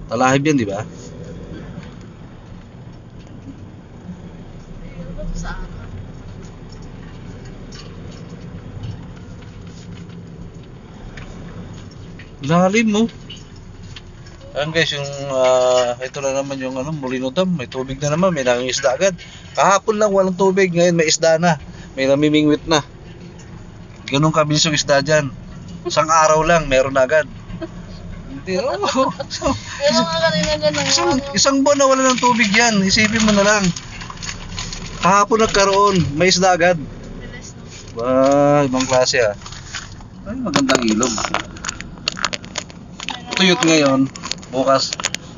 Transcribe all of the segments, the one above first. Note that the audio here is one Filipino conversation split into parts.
Talahib yan, di ba? Lalim mo. Ayan guys, yung ito na naman yung Molino Dam. May tubig na naman, may nangingisda agad. Kahapon lang walang tubig, ngayon may isda na. May namimingwit na. Ganun kabilis yung isda dyan. Isang araw lang, meron na agad. Hindi, isang buwan na wala ng tubig yan. Isipin mo na lang. Kahapon nagkaroon, may isda agad. Ba, ibang klase ah. Ay, magandang ilog. Tuyot ngayon, bukas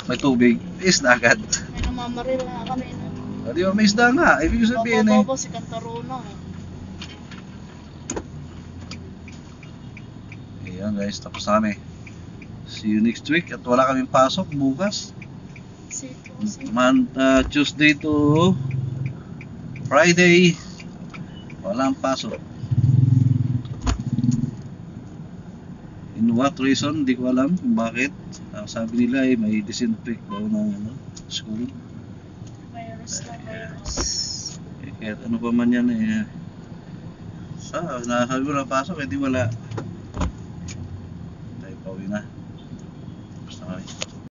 may tubig, isda agad. May namamaril na kami na. Di ba, may isda nga. Ibig sabihin eh. Bobo si Cantarona. Ayan guys, tapos na kami. See you next week. At wala kaming pasok bukas. Tuesday to Friday. Walang pasok. In what reason? Hindi ko alam kung bakit. Sabi nila ay may disinfect daw ng school. Virus na virus. Kahit ano pa man yan eh. Nasabi ko na pasok, eh di wala. Tayo pauwi na. Basta kami.